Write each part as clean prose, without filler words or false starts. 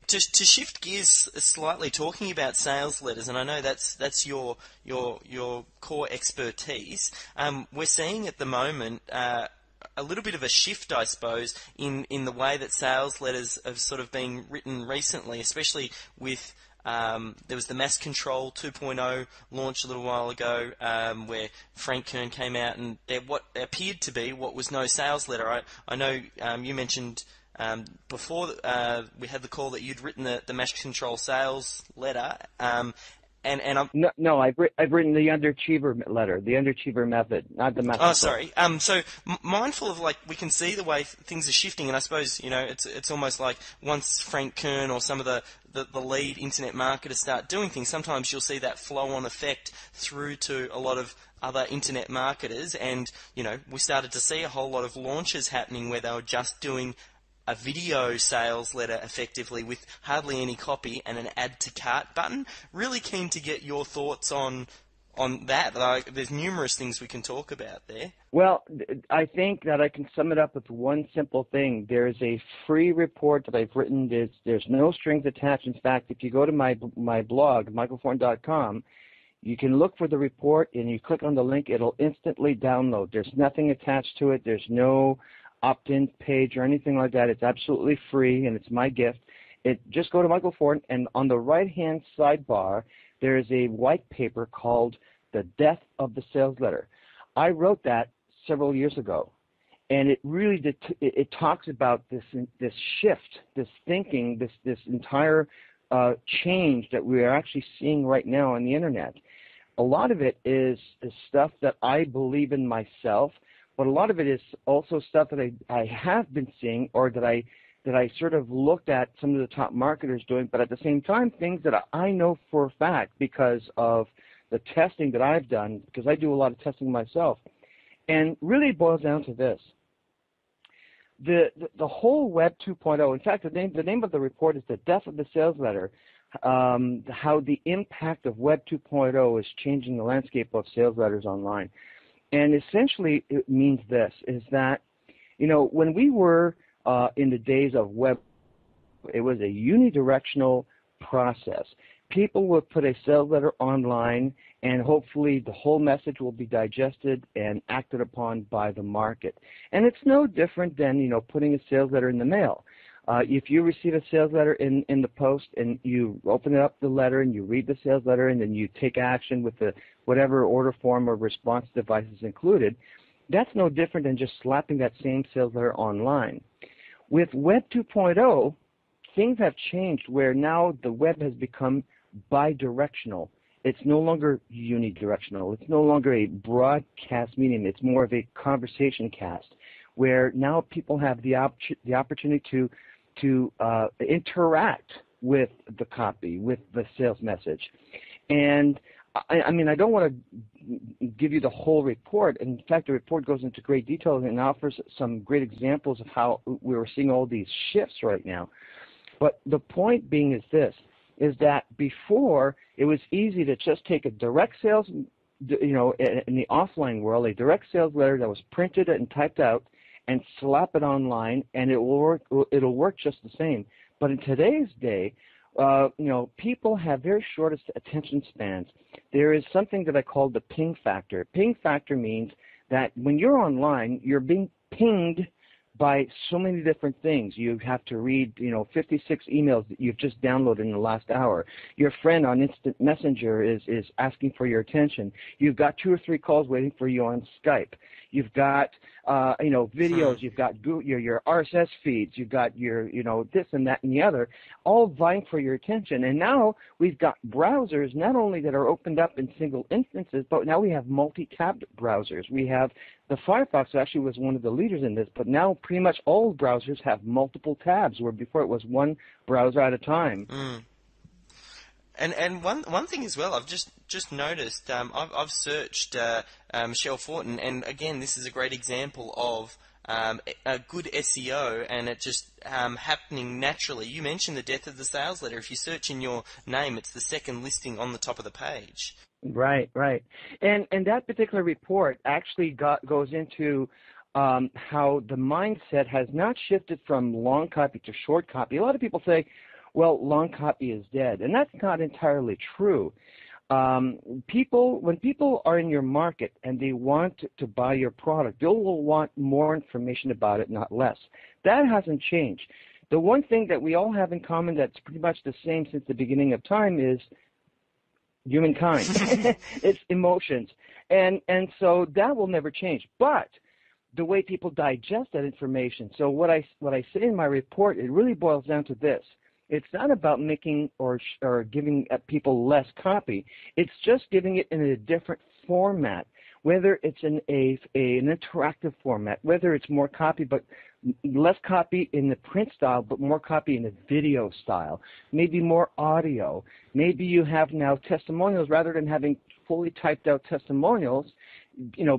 to shift gears slightly, talking about sales letters, and I know that's your core expertise. We're seeing at the moment a little bit of a shift, I suppose, in the way that sales letters have sort of been written recently, especially with there was the Mass Control 2.0 launch a little while ago, where Frank Kern came out and there what appeared to be what was no sales letter. I know you mentioned before we had the call that you'd written the Mass Control sales letter, and I'm no, I've written the underachiever letter, the underachiever method, not the method. Oh, sorry. So mindful of, like, we can see the way things are shifting, and I suppose, you know, it's almost like once Frank Kern or some of the lead internet marketers start doing things, sometimes you'll see that flow-on effect through to a lot of other internet marketers, and, you know, we started to see a whole lot of launches happening where they were just doing a video sales letter effectively with hardly any copy and an add to cart button. Really keen to get your thoughts on that. Like, there's numerous things we can talk about there. Well, I think that I can sum it up with one simple thing. There's a free report that I've written. There's no strings attached. In fact, if you go to my blog, michaelfortin.com, you can look for the report and you click on the link, it'll instantly download. There's nothing attached to it. There's no opt-in page or anything like that. It's absolutely free, and it's my gift. Just go to Michael Fortin, and on the right-hand sidebar, there is a white paper called The Death of the Sales Letter. I wrote that several years ago, and it really it talks about this shift, this thinking, this entire change that we are actually seeing right now on the Internet. A lot of it is stuff that I believe in myself, but a lot of it is also stuff that I have been seeing, or that I sort of looked at some of the top marketers doing, but at the same time, things that I know for a fact because of the testing that I've done, because I do a lot of testing myself. And really it boils down to this. The whole Web 2.0, in fact, the name of the report is The Death of the Sales Letter, how the impact of Web 2.0 is changing the landscape of sales letters online. And essentially it means this, is that, you know, when we were in the days of web, it was a unidirectional process. People would put a sales letter online, and hopefully the whole message will be digested and acted upon by the market. And it's no different than, you know, putting a sales letter in the mail. If you receive a sales letter in the post and you open up the letter and you read the sales letter and then you take action with the whatever order form or response device is included, that's no different than just slapping that same sales letter online. With Web 2.0, things have changed where now the web has become bidirectional. It's no longer unidirectional. It's no longer a broadcast medium. It's more of a conversation cast, where now people have the opportunity to interact with the copy, with the sales message. And I mean, I don't want to give you the whole report. In fact, the report goes into great detail and offers some great examples of how we're seeing all these shifts right now. But the point being is this, is that before it was easy to just take a direct sales, you know, in the offline world, a direct sales letter that was printed and typed out and slap it online, and it'll work just the same. But in today's day, you know, people have very short attention spans. There is something that I call the ping factor. Ping factor means that when you're online, you're being pinged by so many different things. You have to read, you know, 56 emails that you've just downloaded in the last hour. Your friend on Instant Messenger is asking for your attention. You've got 2 or 3 calls waiting for you on Skype. You've got, you know, videos. You've got your RSS feeds. You've got your, you know, this and that and the other, all vying for your attention. And now we've got browsers not only that are opened up in single instances, but now we have multi-tabbed browsers. We have the Firefox actually was one of the leaders in this, but now pretty much all browsers have multiple tabs, where before it was one browser at a time. Mm. And one thing as well, I've just noticed, I've searched Michel Fortin, and again, this is a great example of a good SEO, and it just happening naturally. You mentioned the death of the sales letter. If you search in your name, it's the second listing on the top of the page. Right. And that particular report actually goes into how the mindset has not shifted from long copy to short copy. A lot of people say, well, long copy is dead. And that's not entirely true. When people are in your market and they want to buy your product, they will want more information about it, not less. That hasn't changed. The one thing that we all have in common that's pretty much the same since the beginning of time is humankind. It's emotions. And so that will never change. But the way people digest that information. So what I say in my report, it really boils down to this. It's not about making or giving people less copy. It's just giving it in a different format, whether it's in an interactive format, whether it's more copy but less copy in the print style but more copy in the video style, maybe more audio. Maybe you have now testimonials rather than having fully typed out testimonials.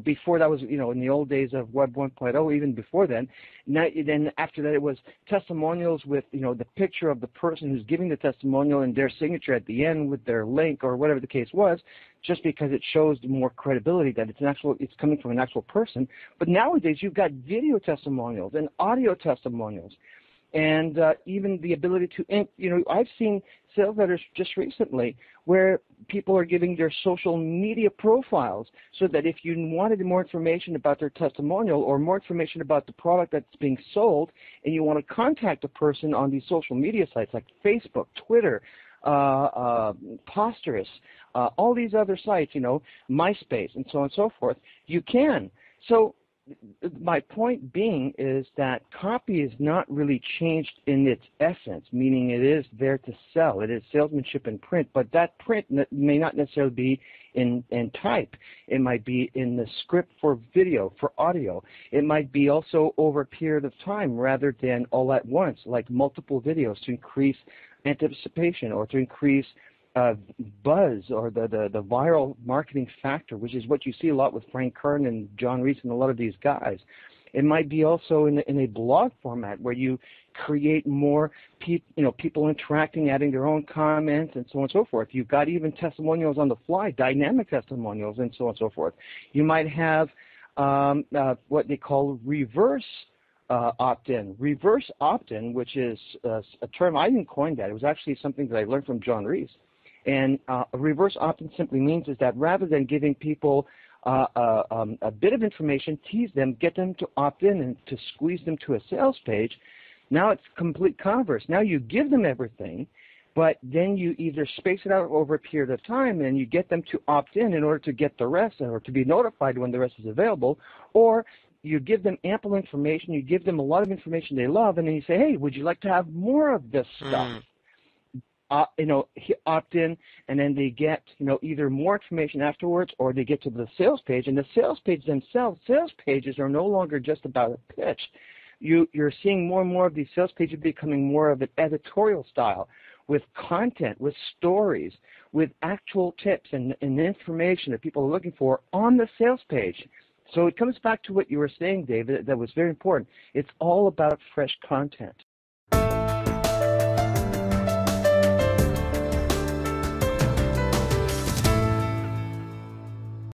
Before that was, in the old days of Web 1.0, even before then. Then after that, it was testimonials with, the picture of the person who's giving the testimonial and their signature at the end with their link or whatever the case was, just because it shows more credibility that it's coming from an actual person. But nowadays, you've got video testimonials and audio testimonials. And even the ability to, I've seen sales letters just recently where people are giving their social media profiles so that if you wanted more information about their testimonial or more information about the product that's being sold and you want to contact a person on these social media sites like Facebook, Twitter, Posterous, all these other sites, MySpace, and so on and so forth, you can. So my point being is that copy is not really changed in its essence, meaning it is there to sell. It is salesmanship in print, but that print may not necessarily be in type. It might be in the script for video, for audio. It might be also over a period of time rather than all at once, like multiple videos to increase anticipation or to increase buzz or the viral marketing factor, which is what you see a lot with Frank Kern and John Reese and a lot of these guys. It might be also in a blog format where you create more people interacting, adding their own comments, and so on and so forth. You've got even testimonials on the fly, dynamic testimonials, and so on and so forth. You might have what they call reverse opt-in. Reverse opt-in, which is a term, I didn't coin that. It was actually something that I learned from John Reese. And a reverse opt-in simply means is that rather than giving people a bit of information, tease them, get them to opt in and to squeeze them to a sales page, now it's complete converse. Now you give them everything, but then you either space it out over a period of time and you get them to opt in order to get the rest or to be notified when the rest is available, or you give them ample information, you give them a lot of information they love, and then you say, hey, would you like to have more of this stuff? Opt in, and then they get, either more information afterwards or they get to the sales page. And the sales page themselves, sales pages are no longer just about a pitch. You're seeing more and more of these sales pages becoming more of an editorial style with content, with stories, with actual tips and information that people are looking for on the sales page. So it comes back to what you were saying, David, that was very important. It's all about fresh content.